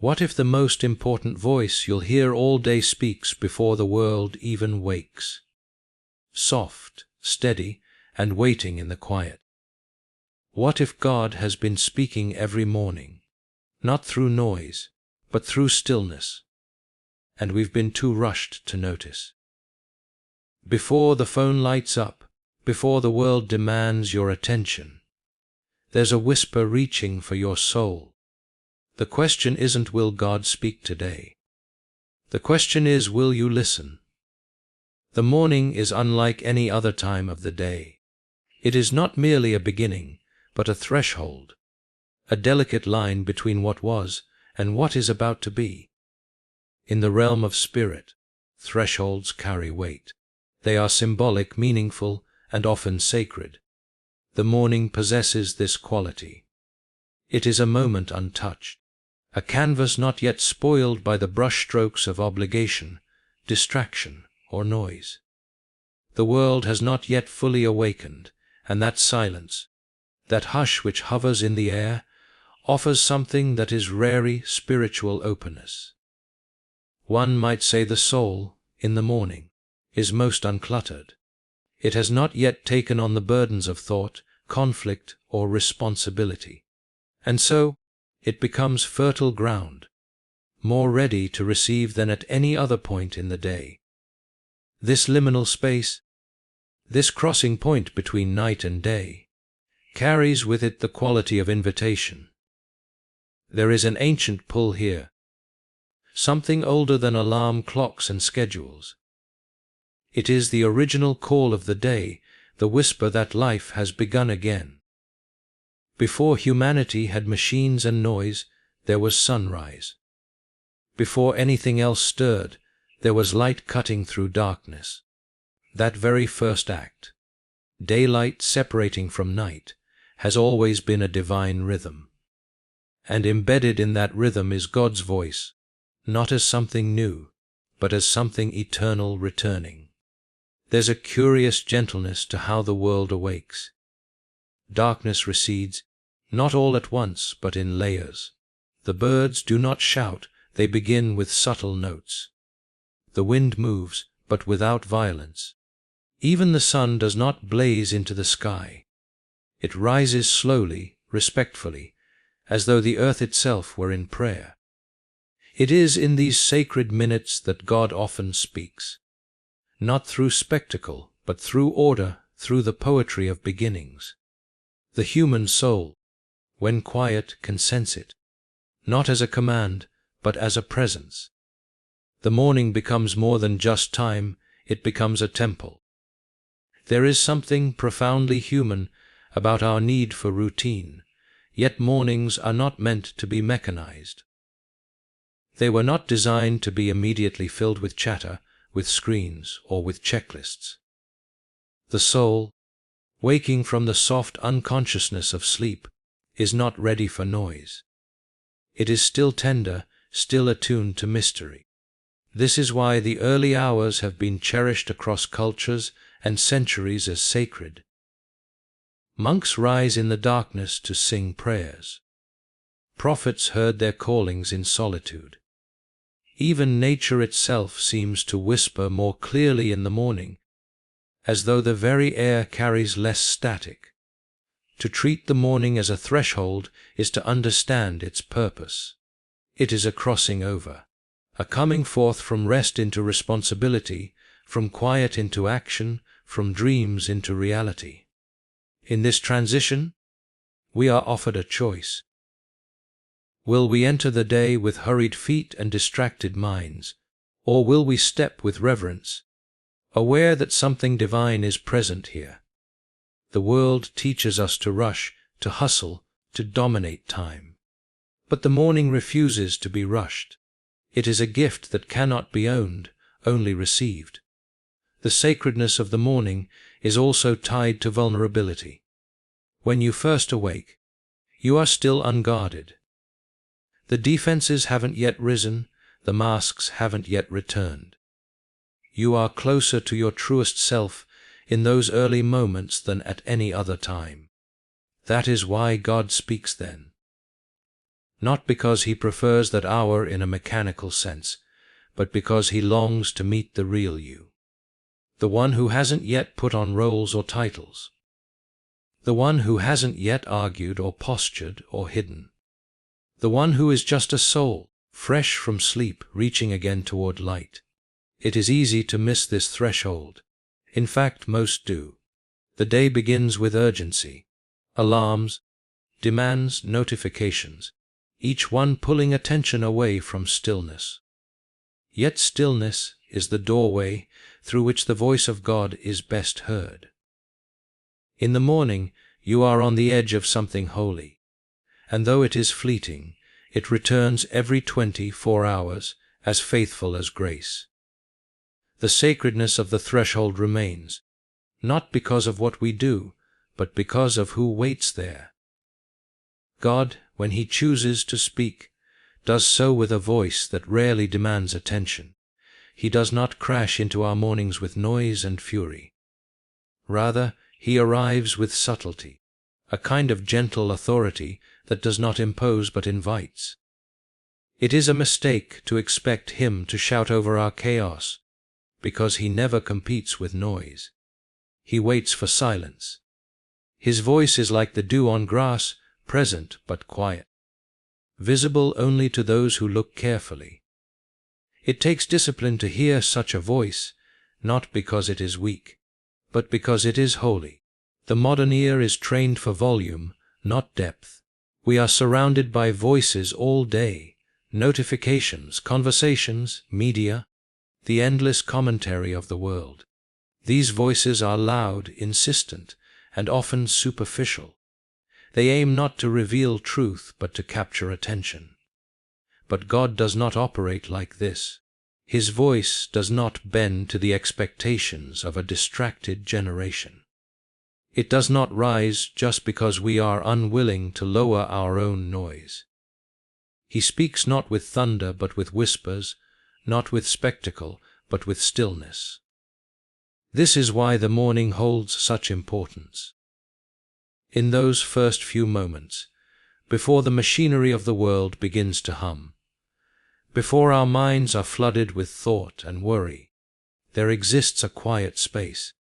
What if the most important voice you'll hear all day speaks before the world even wakes? Soft, steady, and waiting in the quiet. What if God has been speaking every morning, not through noise, but through stillness, and we've been too rushed to notice? Before the phone lights up, before the world demands your attention, there's a whisper reaching for your soul. The question isn't, will God speak today? The question is, will you listen? The morning is unlike any other time of the day. It is not merely a beginning, but a threshold, a delicate line between what was and what is about to be. In the realm of spirit, thresholds carry weight. They are symbolic, meaningful, and often sacred. The morning possesses this quality. It is a moment untouched, a canvas not yet spoiled by the brushstrokes of obligation, distraction, or noise. The world has not yet fully awakened, and that silence, that hush which hovers in the air, offers something that is rarely spiritual openness. One might say the soul, in the morning, is most uncluttered. It has not yet taken on the burdens of thought, conflict, or responsibility, and so it becomes fertile ground, more ready to receive than at any other point in the day. This liminal space, this crossing point between night and day, carries with it the quality of invitation. There is an ancient pull here, something older than alarm clocks and schedules. It is the original call of the day, the whisper that life has begun again. Before humanity had machines and noise, there was sunrise. Before anything else stirred, there was light cutting through darkness. That very first act, daylight separating from night, has always been a divine rhythm. And embedded in that rhythm is God's voice, not as something new, but as something eternal returning. There's a curious gentleness to how the world awakes. Darkness recedes, not all at once, but in layers. The birds do not shout, they begin with subtle notes. The wind moves, but without violence. Even the sun does not blaze into the sky. It rises slowly, respectfully, as though the earth itself were in prayer. It is in these sacred minutes that God often speaks, not through spectacle, but through order, through the poetry of beginnings. The human soul, when quiet, can sense it, not as a command, but as a presence. The morning becomes more than just time, it becomes a temple. There is something profoundly human about our need for routine, yet mornings are not meant to be mechanized. They were not designed to be immediately filled with chatter, with screens, or with checklists. The soul, waking from the soft unconsciousness of sleep, is not ready for noise. It is still tender, still attuned to mystery. This is why the early hours have been cherished across cultures and centuries as sacred. Monks rise in the darkness to sing prayers. Prophets heard their callings in solitude. Even nature itself seems to whisper more clearly in the morning, as though the very air carries less static. To treat the morning as a threshold is to understand its purpose. It is a crossing over, a coming forth from rest into responsibility, from quiet into action, from dreams into reality. In this transition, we are offered a choice. Will we enter the day with hurried feet and distracted minds, or will we step with reverence, aware that something divine is present here? The world teaches us to rush, to hustle, to dominate time. But the morning refuses to be rushed. It is a gift that cannot be owned, only received. The sacredness of the morning is also tied to vulnerability. When you first awake, you are still unguarded. The defenses haven't yet risen, the masks haven't yet returned. You are closer to your truest self in those early moments than at any other time. That is why God speaks then. not because he prefers that hour in a mechanical sense, but because he longs to meet the real you, the one who hasn't yet put on roles or titles, the one who hasn't yet argued or postured or hidden, the one who is just a soul, fresh from sleep, reaching again toward light. It is easy to miss this threshold. In fact, most do. The day begins with urgency, alarms, demands, notifications, each one pulling attention away from stillness. Yet stillness is the doorway through which the voice of God is best heard. In the morning you are on the edge of something holy, and though it is fleeting, it returns every 24 hours, as faithful as grace. The sacredness of the threshold remains, not because of what we do, but because of who waits there. God, when he chooses to speak, does so with a voice that rarely demands attention. He does not crash into our mornings with noise and fury. Rather, he arrives with subtlety, a kind of gentle authority that does not impose but invites. It is a mistake to expect him to shout over our chaos, because he never competes with noise. He waits for silence. His voice is like the dew on grass, present but quiet, visible only to those who look carefully. It takes discipline to hear such a voice, not because it is weak, but because it is holy. The modern ear is trained for volume, not depth. We are surrounded by voices all day, notifications, conversations, media, the endless commentary of the world. These voices are loud, insistent, and often superficial. They aim not to reveal truth, but to capture attention. But God does not operate like this. His voice does not bend to the expectations of a distracted generation. It does not rise just because we are unwilling to lower our own noise. He speaks not with thunder but with whispers, not with spectacle but with stillness. This is why the morning holds such importance. In those first few moments, before the machinery of the world begins to hum, before our minds are flooded with thought and worry, there exists a quiet space.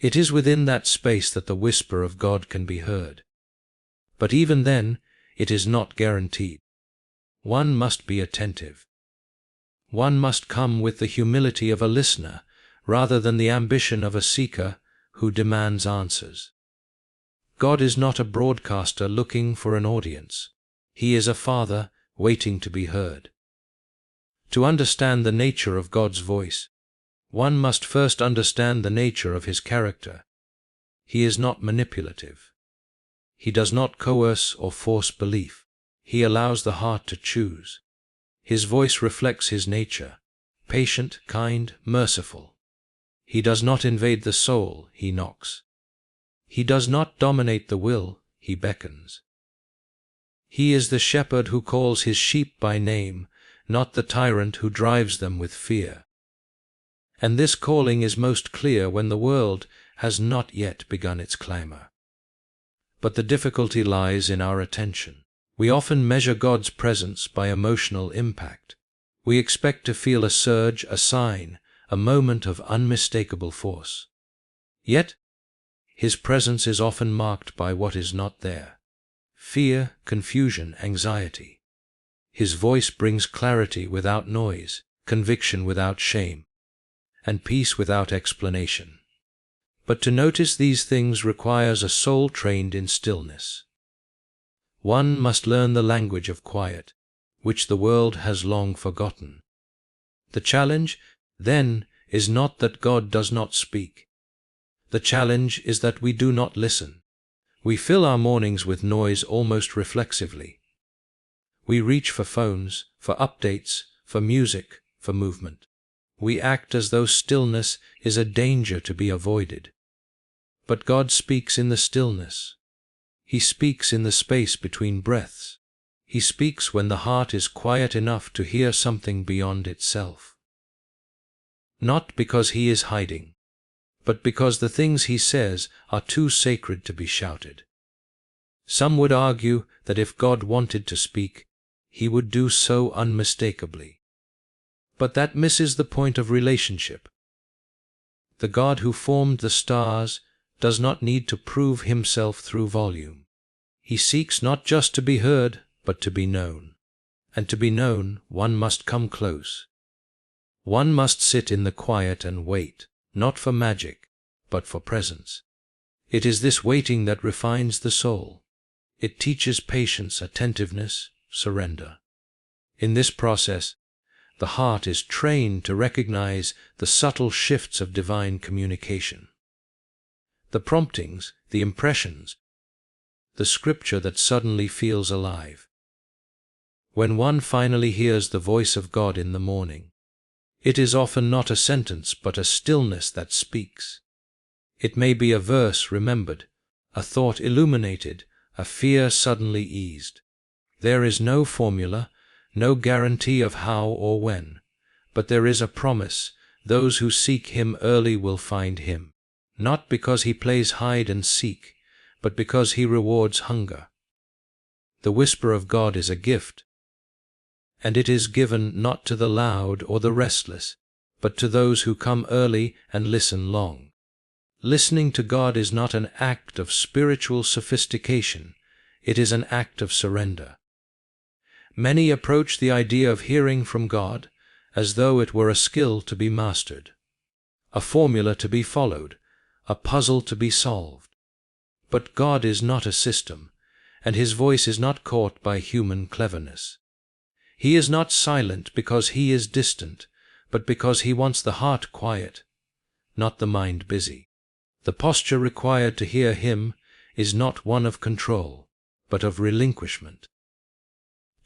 It is within that space that the whisper of God can be heard. But even then, it is not guaranteed. One must be attentive. One must come with the humility of a listener, rather than the ambition of a seeker who demands answers. God is not a broadcaster looking for an audience. He is a father waiting to be heard. To understand the nature of God's voice, one must first understand the nature of his character. He is not manipulative. He does not coerce or force belief. He allows the heart to choose. His voice reflects his nature, patient, kind, merciful. He does not invade the soul, he knocks. He does not dominate the will, he beckons. He is the shepherd who calls his sheep by name, not the tyrant who drives them with fear. And this calling is most clear when the world has not yet begun its clamor. But the difficulty lies in our attention. We often measure God's presence by emotional impact. We expect to feel a surge, a sign, a moment of unmistakable force. Yet, his presence is often marked by what is not there: fear, confusion, anxiety. His voice brings clarity without noise, conviction without shame, and peace without explanation. But to notice these things requires a soul trained in stillness. One must learn the language of quiet, which the world has long forgotten. The challenge, then, is not that God does not speak. The challenge is that we do not listen. We fill our mornings with noise almost reflexively. We reach for phones, for updates, for music, for movement. We act as though stillness is a danger to be avoided. But God speaks in the stillness. He speaks in the space between breaths. He speaks when the heart is quiet enough to hear something beyond itself. Not because he is hiding, but because the things he says are too sacred to be shouted. Some would argue that if God wanted to speak, he would do so unmistakably. But that misses the point of relationship. The God who formed the stars does not need to prove himself through volume. He seeks not just to be heard, but to be known. And to be known, one must come close. One must sit in the quiet and wait, not for magic, but for presence. It is this waiting that refines the soul. It teaches patience, attentiveness, surrender. In this process, the heart is trained to recognize the subtle shifts of divine communication. The promptings, the impressions, the scripture that suddenly feels alive. When one finally hears the voice of God in the morning, it is often not a sentence but a stillness that speaks. It may be a verse remembered, a thought illuminated, a fear suddenly eased. There is no formula, no guarantee of how or when, but there is a promise: those who seek him early will find him, not because he plays hide and seek, but because he rewards hunger. The whisper of God is a gift, and it is given not to the loud or the restless, but to those who come early and listen long. Listening to God is not an act of spiritual sophistication, it is an act of surrender. Many approach the idea of hearing from God as though it were a skill to be mastered, a formula to be followed, a puzzle to be solved. But God is not a system, and his voice is not caught by human cleverness. He is not silent because he is distant, but because he wants the heart quiet, not the mind busy. The posture required to hear him is not one of control, but of relinquishment.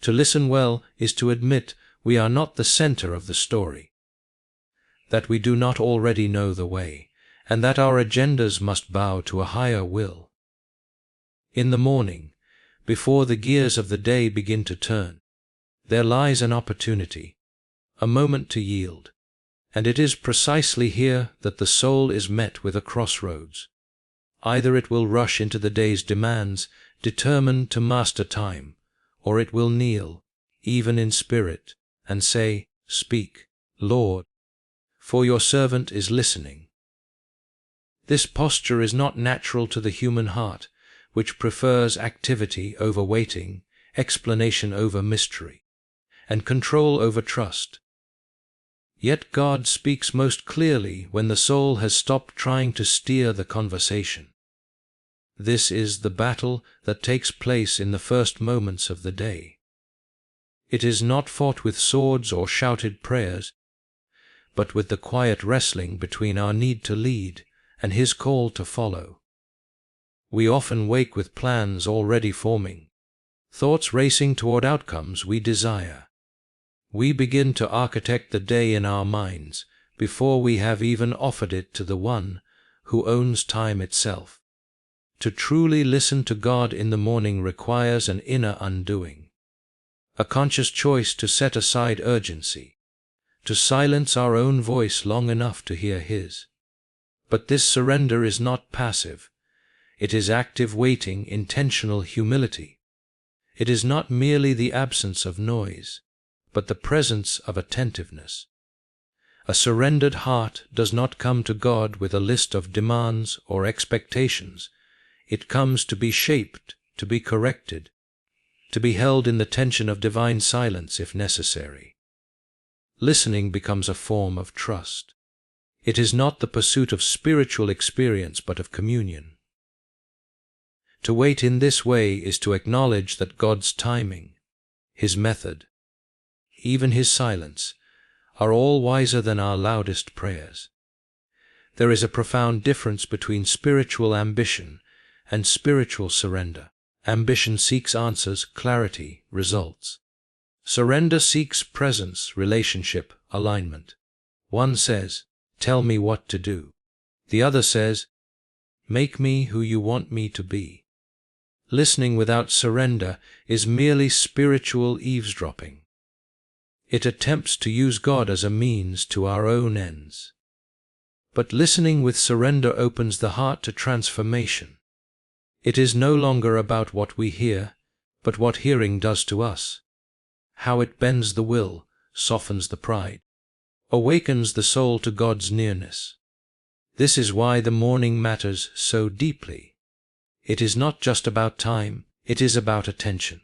To listen well is to admit we are not the center of the story, that we do not already know the way, and that our agendas must bow to a higher will. In the morning, before the gears of the day begin to turn, there lies an opportunity, a moment to yield, and it is precisely here that the soul is met with a crossroads. Either it will rush into the day's demands, determined to master time, or it will kneel, even in spirit, and say, "Speak, Lord, for your servant is listening." This posture is not natural to the human heart, which prefers activity over waiting, explanation over mystery, and control over trust. Yet God speaks most clearly when the soul has stopped trying to steer the conversation. This is the battle that takes place in the first moments of the day. It is not fought with swords or shouted prayers, but with the quiet wrestling between our need to lead and his call to follow. We often wake with plans already forming, thoughts racing toward outcomes we desire. We begin to architect the day in our minds before we have even offered it to the one who owns time itself. To truly listen to God in the morning requires an inner undoing, a conscious choice to set aside urgency, to silence our own voice long enough to hear his. But this surrender is not passive. It is active waiting, intentional humility. It is not merely the absence of noise, but the presence of attentiveness. A surrendered heart does not come to God with a list of demands or expectations. It comes to be shaped, to be corrected, to be held in the tension of divine silence if necessary. Listening becomes a form of trust. It is not the pursuit of spiritual experience but of communion. To wait in this way is to acknowledge that God's timing, his method, even his silence, are all wiser than our loudest prayers. There is a profound difference between spiritual ambition and spiritual surrender. Ambition seeks answers, clarity, results. Surrender seeks presence, relationship, alignment. One says, "Tell me what to do." The other says, "Make me who you want me to be." Listening without surrender is merely spiritual eavesdropping. It attempts to use God as a means to our own ends. But listening with surrender opens the heart to transformation. It is no longer about what we hear, but what hearing does to us. how it bends the will, softens the pride, awakens the soul to God's nearness. This is why the morning matters so deeply. It is not just about time, it is about attention.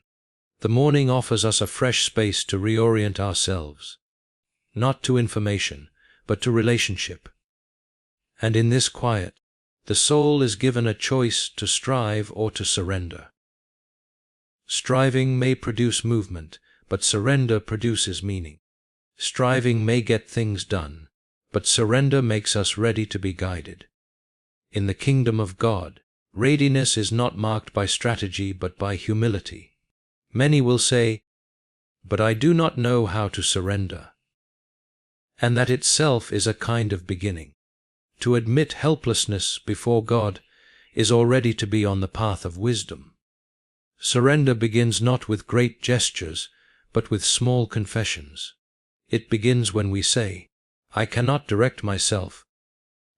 The morning offers us a fresh space to reorient ourselves, not to information, but to relationship. And in this quiet, the soul is given a choice to strive or to surrender. Striving may produce movement, but surrender produces meaning. Striving may get things done, but surrender makes us ready to be guided. In the kingdom of God, readiness is not marked by strategy but by humility. Many will say, "But I do not know how to surrender." And that itself is a kind of beginning. To admit helplessness before God is already to be on the path of wisdom. Surrender begins not with great gestures, but with small confessions. It begins when we say, "I cannot direct myself,"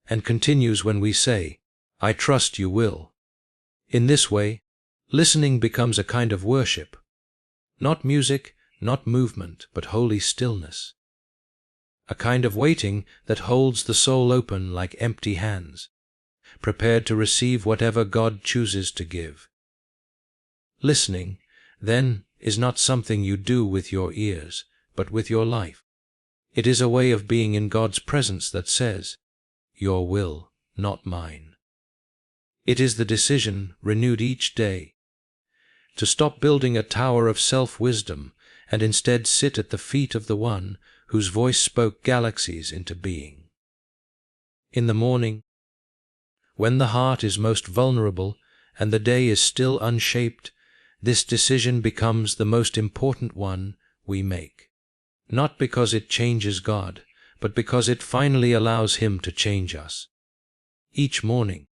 and continues when we say, "I trust you will." In this way, listening becomes a kind of worship. Not music, not movement, but holy stillness. A kind of waiting that holds the soul open like empty hands, prepared to receive whatever God chooses to give. Listening, then, is not something you do with your ears, but with your life. It is a way of being in God's presence that says, "Your will, not mine." It is the decision, renewed each day, to stop building a tower of self-wisdom and instead sit at the feet of the one whose voice spoke galaxies into being. In the morning, when the heart is most vulnerable and the day is still unshaped, this decision becomes the most important one we make. Not because it changes God, but because it finally allows Him to change us. Each morning,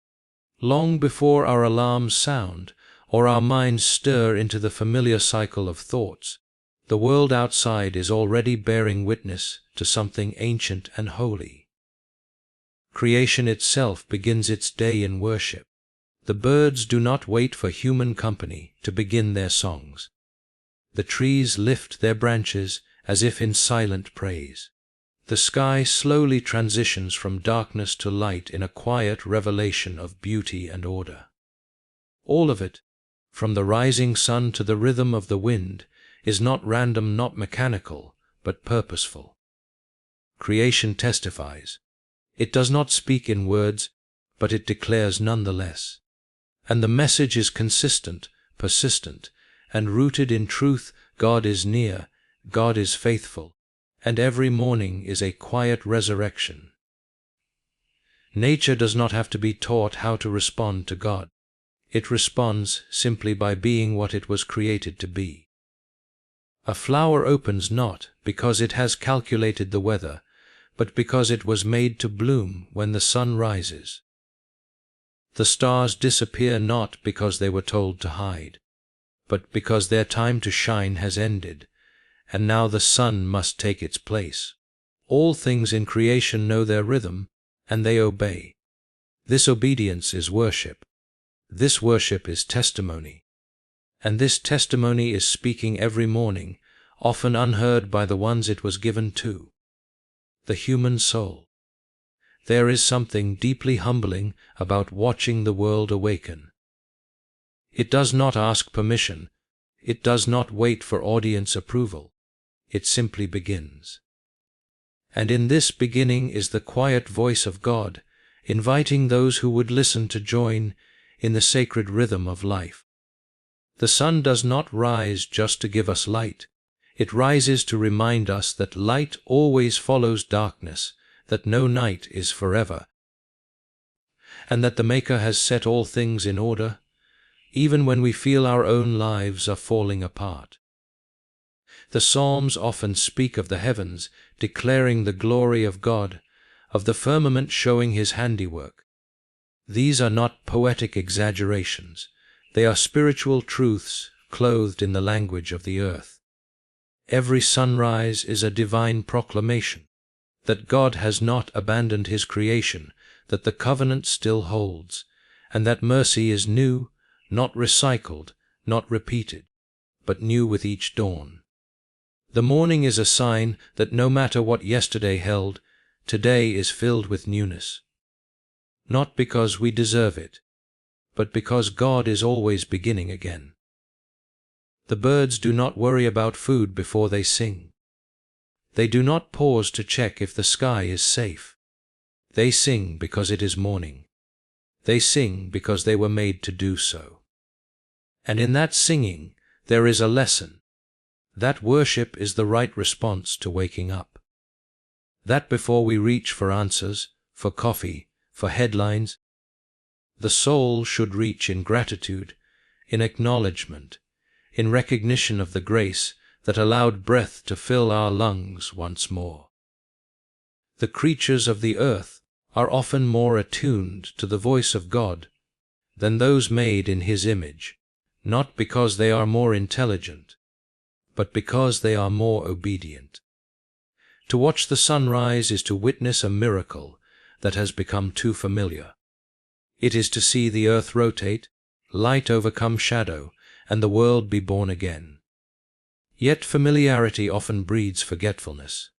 long before our alarms sound or our minds stir into the familiar cycle of thoughts, the world outside is already bearing witness to something ancient and holy. Creation itself begins its day in worship. The birds do not wait for human company to begin their songs. The trees lift their branches as if in silent praise. The sky slowly transitions from darkness to light in a quiet revelation of beauty and order. All of it, from the rising sun to the rhythm of the wind, is not random, not mechanical, but purposeful. Creation testifies. It does not speak in words, but it declares nonetheless. And the message is consistent, persistent, and rooted in truth. God is near, God is faithful, and every morning is a quiet resurrection. Nature does not have to be taught how to respond to God. It responds simply by being what it was created to be. A flower opens not because it has calculated the weather, but because it was made to bloom when the sun rises. The stars disappear not because they were told to hide, but because their time to shine has ended, and now the sun must take its place. All things in creation know their rhythm, and they obey. This obedience is worship. This worship is testimony. And this testimony is speaking every morning, often unheard by the ones it was given to. The human soul. There is something deeply humbling about watching the world awaken. It does not ask permission. It does not wait for audience approval. It simply begins. And in this beginning is the quiet voice of God, inviting those who would listen to join in the sacred rhythm of life. The sun does not rise just to give us light. It rises to remind us that light always follows darkness, that no night is forever, and that the Maker has set all things in order, even when we feel our own lives are falling apart. The Psalms often speak of the heavens, declaring the glory of God, of the firmament showing His handiwork. These are not poetic exaggerations. They are spiritual truths clothed in the language of the earth. Every sunrise is a divine proclamation that God has not abandoned His creation, that the covenant still holds, and that mercy is new, not recycled, not repeated, but new with each dawn. The morning is a sign that no matter what yesterday held, today is filled with newness. Not because we deserve it, but because God is always beginning again. The birds do not worry about food before they sing. They do not pause to check if the sky is safe. They sing because it is morning. They sing because they were made to do so. And in that singing, there is a lesson. That worship is the right response to waking up. That before we reach for answers, for coffee, for headlines, the soul should reach in gratitude, in acknowledgement, in recognition of the grace that allowed breath to fill our lungs once more. The creatures of the earth are often more attuned to the voice of God than those made in His image, not because they are more intelligent, but because they are more obedient. To watch the sunrise is to witness a miracle that has become too familiar. It is to see the earth rotate, light overcome shadow, and the world be born again. Yet familiarity often breeds forgetfulness.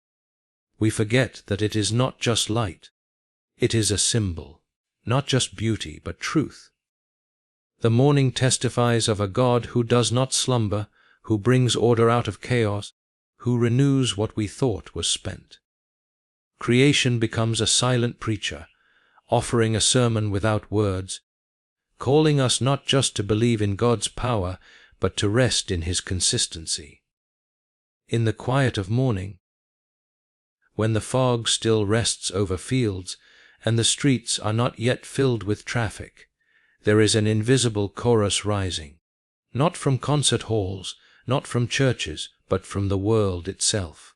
We forget that it is not just light. It is a symbol, not just beauty, but truth. The morning testifies of a God who does not slumber, who brings order out of chaos, who renews what we thought was spent. Creation becomes a silent preacher, offering a sermon without words, calling us not just to believe in God's power, but to rest in His consistency. In the quiet of morning, when the fog still rests over fields and the streets are not yet filled with traffic, there is an invisible chorus rising, not from concert halls, not from churches, but from the world itself.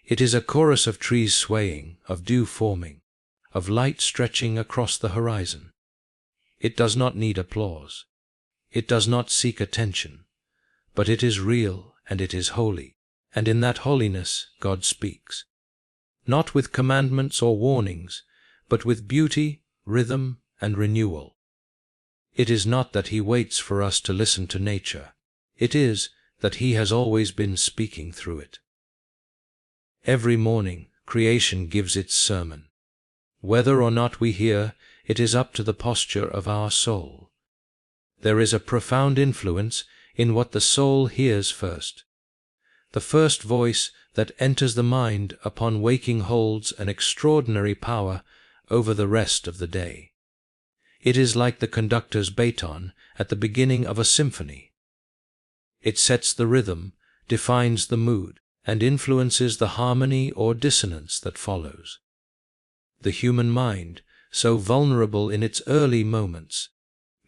It is a chorus of trees swaying, of dew forming, of light stretching across the horizon. It does not need applause. It does not seek attention, but it is real and it is holy, and in that holiness God speaks. Not with commandments or warnings, but with beauty, rhythm, and renewal. It is not that He waits for us to listen to nature. It is that He has always been speaking through it. Every morning, creation gives its sermon. Whether or not we hear, it is up to the posture of our soul. There is a profound influence in what the soul hears first. The first voice that enters the mind upon waking holds an extraordinary power over the rest of the day. It is like the conductor's baton at the beginning of a symphony. It sets the rhythm, defines the mood, and influences the harmony or dissonance that follows. The human mind, so vulnerable in its early moments,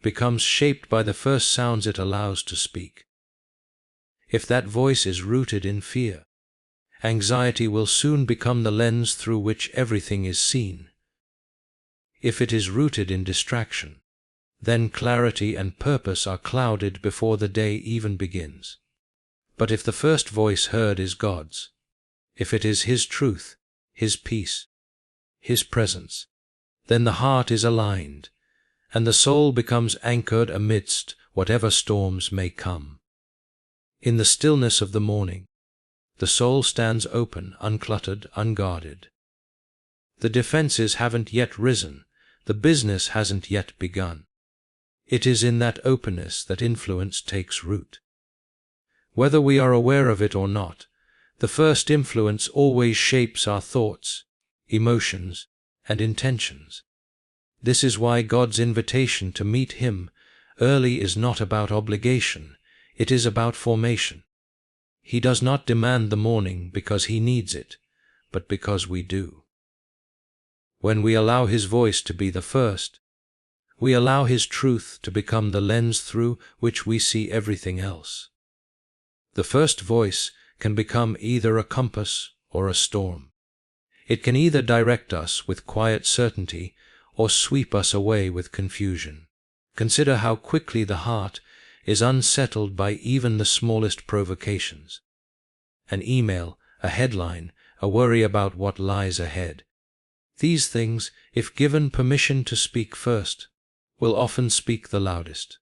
becomes shaped by the first sounds it allows to speak. If that voice is rooted in fear, anxiety will soon become the lens through which everything is seen. If it is rooted in distraction, then clarity and purpose are clouded before the day even begins. But if the first voice heard is God's, if it is His truth, His peace, His presence, then the heart is aligned, and the soul becomes anchored amidst whatever storms may come. In the stillness of the morning, the soul stands open, uncluttered, unguarded. The defenses haven't yet risen, the business hasn't yet begun. It is in that openness that influence takes root. Whether we are aware of it or not, the first influence always shapes our thoughts, emotions, and intentions. This is why God's invitation to meet Him early is not about obligation, it is about formation. He does not demand the morning because He needs it, but because we do. When we allow His voice to be the first, we allow His truth to become the lens through which we see everything else. The first voice can become either a compass or a storm. It can either direct us with quiet certainty or sweep us away with confusion. Consider how quickly the heart is unsettled by even the smallest provocations. An email, a headline, a worry about what lies ahead. These things, if given permission to speak first, will often speak the loudest.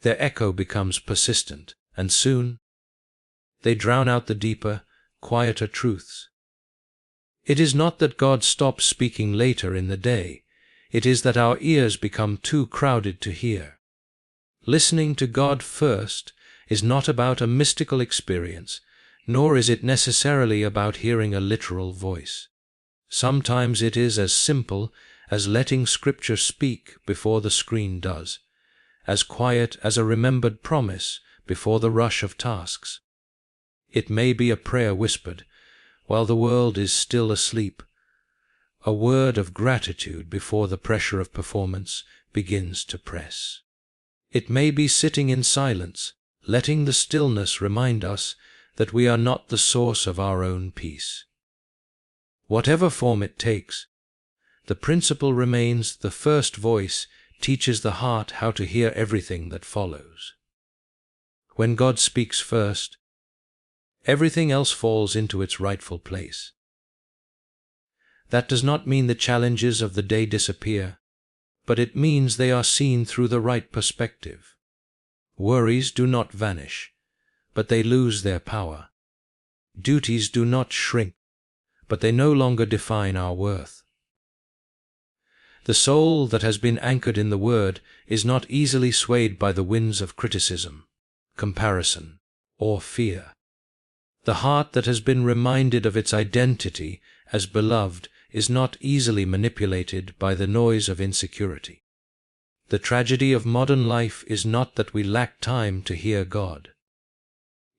Their echo becomes persistent, and soon They drown out the deeper, quieter truths. It is not that God stops speaking later in the day. It is that our ears become too crowded to hear. Listening to God first is not about a mystical experience, nor is it necessarily about hearing a literal voice. Sometimes it is as simple as letting Scripture speak before the screen does, as quiet as a remembered promise before the rush of tasks. It may be a prayer whispered while the world is still asleep, a word of gratitude before the pressure of performance begins to press. It may be sitting in silence, letting the stillness remind us that we are not the source of our own peace. Whatever form it takes, the principle remains: the first voice teaches the heart how to hear everything that follows. When God speaks first, everything else falls into its rightful place. That does not mean the challenges of the day disappear, but it means they are seen through the right perspective. Worries do not vanish, but they lose their power. Duties do not shrink, but they no longer define our worth. The soul that has been anchored in the Word is not easily swayed by the winds of criticism, comparison, or fear. The heart that has been reminded of its identity as beloved is not easily manipulated by the noise of insecurity. The tragedy of modern life is not that we lack time to hear God.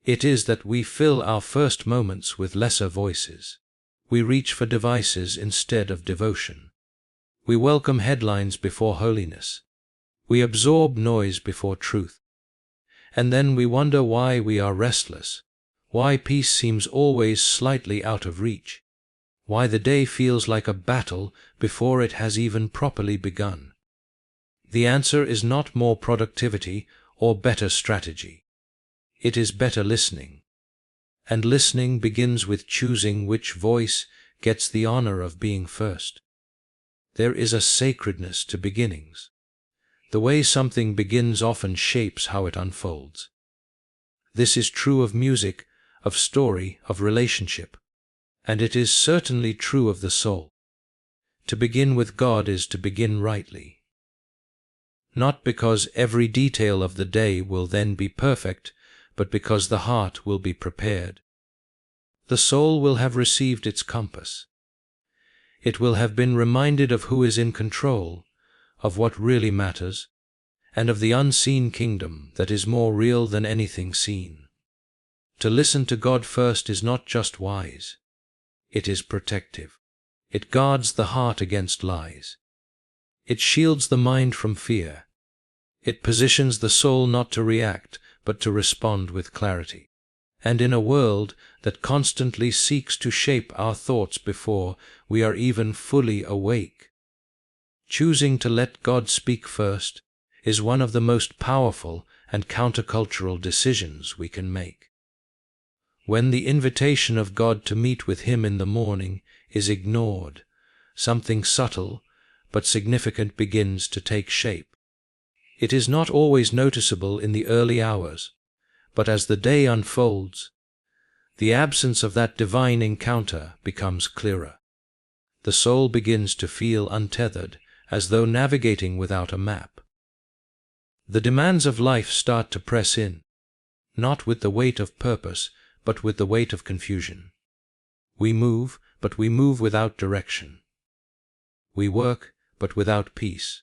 It is that we fill our first moments with lesser voices. We reach for devices instead of devotion. We welcome headlines before holiness. We absorb noise before truth. And then we wonder why we are restless, why peace seems always slightly out of reach, why the day feels like a battle before it has even properly begun. The answer is not more productivity or better strategy. It is better listening. And listening begins with choosing which voice gets the honor of being first. There is a sacredness to beginnings. The way something begins often shapes how it unfolds. This is true of music, of story, of relationship, and it is certainly true of the soul. To begin with God is to begin rightly. Not because every detail of the day will then be perfect, but because the heart will be prepared. The soul will have received its compass. It will have been reminded of who is in control, of what really matters, and of the unseen kingdom that is more real than anything seen. To listen to God first is not just wise. It is protective. It guards the heart against lies. It shields the mind from fear. It positions the soul not to react, but to respond with clarity. And in a world that constantly seeks to shape our thoughts before we are even fully awake, choosing to let God speak first is one of the most powerful and countercultural decisions we can make. When the invitation of God to meet with Him in the morning is ignored, something subtle but significant begins to take shape. It is not always noticeable in the early hours, but as the day unfolds, the absence of that divine encounter becomes clearer. The soul begins to feel untethered, as though navigating without a map. The demands of life start to press in, not with the weight of purpose, but with the weight of confusion. We move, but we move without direction. We work, but without peace.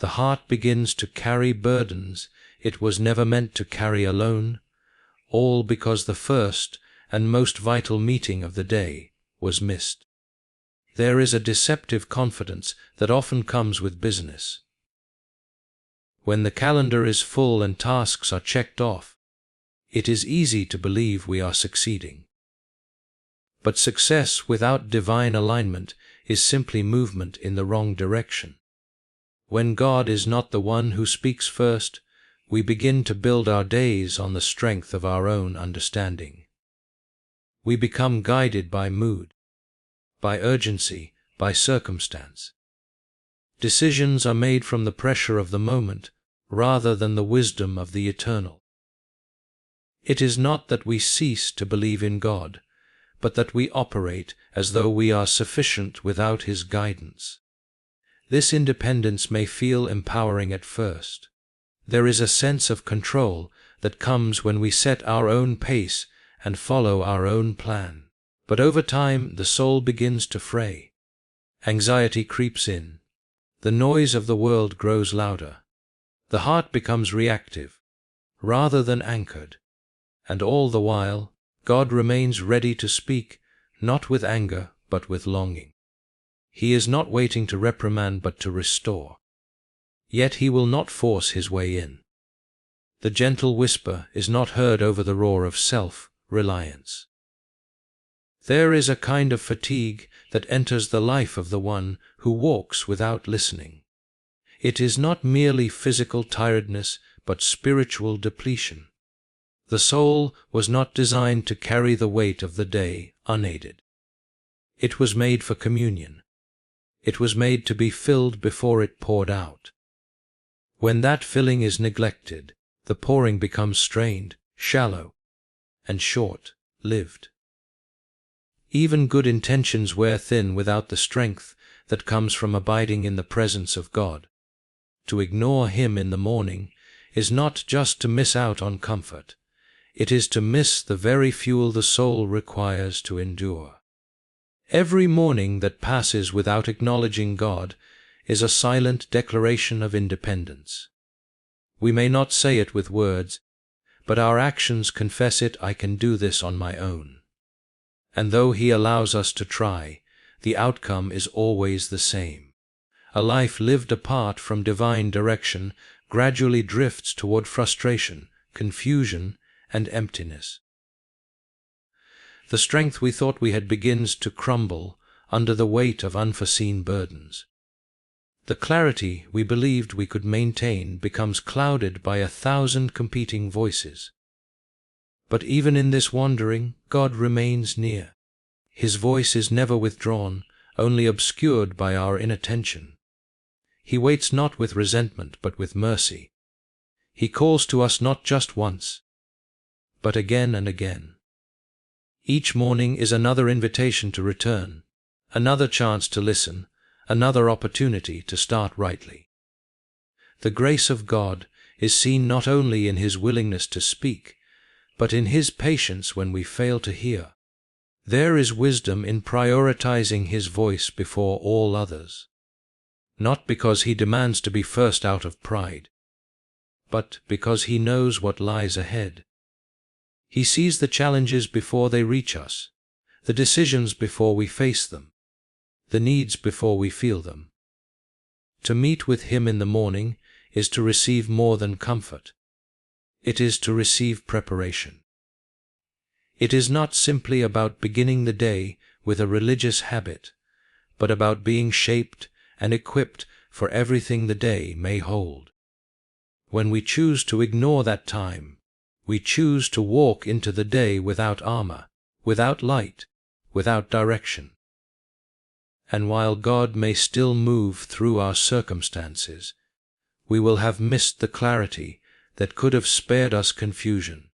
The heart begins to carry burdens it was never meant to carry alone, all because the first and most vital meeting of the day was missed. There is a deceptive confidence that often comes with business. When the calendar is full and tasks are checked off, it is easy to believe we are succeeding. But success without divine alignment is simply movement in the wrong direction. When God is not the one who speaks first, we begin to build our days on the strength of our own understanding. We become guided by mood, by urgency, by circumstance. Decisions are made from the pressure of the moment rather than the wisdom of the eternal. It is not that we cease to believe in God, but that we operate as though we are sufficient without His guidance. This independence may feel empowering at first. There is a sense of control that comes when we set our own pace and follow our own plan. But over time, the soul begins to fray. Anxiety creeps in. The noise of the world grows louder. The heart becomes reactive, rather than anchored. And all the while, God remains ready to speak, not with anger, but with longing. He is not waiting to reprimand, but to restore. Yet He will not force His way in. The gentle whisper is not heard over the roar of self-reliance. There is a kind of fatigue that enters the life of the one who walks without listening. It is not merely physical tiredness, but spiritual depletion. The soul was not designed to carry the weight of the day unaided. It was made for communion. It was made to be filled before it poured out. When that filling is neglected, the pouring becomes strained, shallow, and short-lived. Even good intentions wear thin without the strength that comes from abiding in the presence of God. To ignore Him in the morning is not just to miss out on comfort. It is to miss the very fuel the soul requires to endure. Every morning that passes without acknowledging God is a silent declaration of independence. We may not say it with words, but our actions confess it. I can do this on my own. And though He allows us to try, the outcome is always the same. A life lived apart from divine direction gradually drifts toward frustration, confusion, and emptiness. The strength we thought we had begins to crumble under the weight of unforeseen burdens. The clarity we believed we could maintain becomes clouded by 1,000 competing voices. But even in this wandering, God remains near. His voice is never withdrawn, only obscured by our inattention. He waits not with resentment, but with mercy. He calls to us not just once, but again and again. Each morning is another invitation to return, another chance to listen, another opportunity to start rightly. The grace of God is seen not only in His willingness to speak, but in His patience when we fail to hear. There is wisdom in prioritizing His voice before all others, not because He demands to be first out of pride, but because He knows what lies ahead. He sees the challenges before they reach us, the decisions before we face them, the needs before we feel them. To meet with Him in the morning is to receive more than comfort. It is to receive preparation. It is not simply about beginning the day with a religious habit, but about being shaped and equipped for everything the day may hold. When we choose to ignore that time, we choose to walk into the day without armor, without light, without direction. And while God may still move through our circumstances, we will have missed the clarity that could have spared us confusion,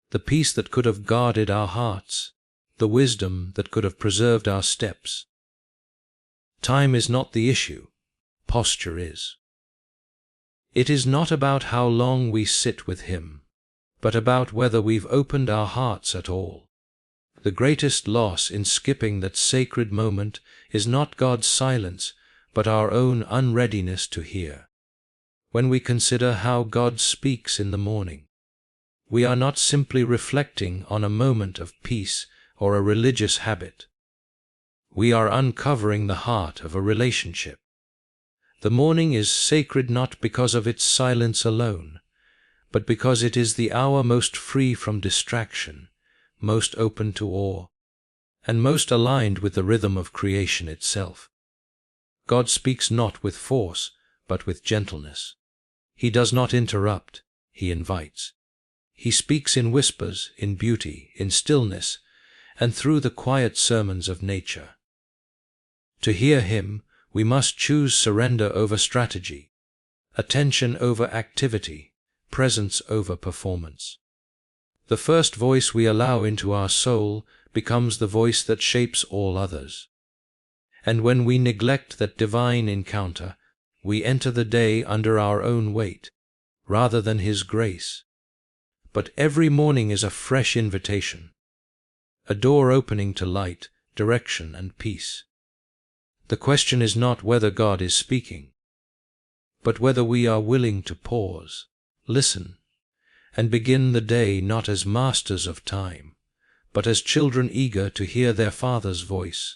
the peace that could have guarded our hearts, the wisdom that could have preserved our steps. Time is not the issue, posture is. It is not about how long we sit with Him, but about whether we've opened our hearts at all. The greatest loss in skipping that sacred moment is not God's silence, but our own unreadiness to hear. When we consider how God speaks in the morning, we are not simply reflecting on a moment of peace or a religious habit. We are uncovering the heart of a relationship. The morning is sacred not because of its silence alone, but because it is the hour most free from distraction, most open to awe, and most aligned with the rhythm of creation itself. God speaks not with force, but with gentleness. He does not interrupt, He invites. He speaks in whispers, in beauty, in stillness, and through the quiet sermons of nature. To hear Him, we must choose surrender over strategy, attention over activity, presence over performance. The first voice we allow into our soul becomes the voice that shapes all others. And when we neglect that divine encounter, we enter the day under our own weight, rather than His grace. But every morning is a fresh invitation, a door opening to light, direction, and peace. The question is not whether God is speaking, but whether we are willing to pause, listen, and begin the day not as masters of time, but as children eager to hear their Father's voice.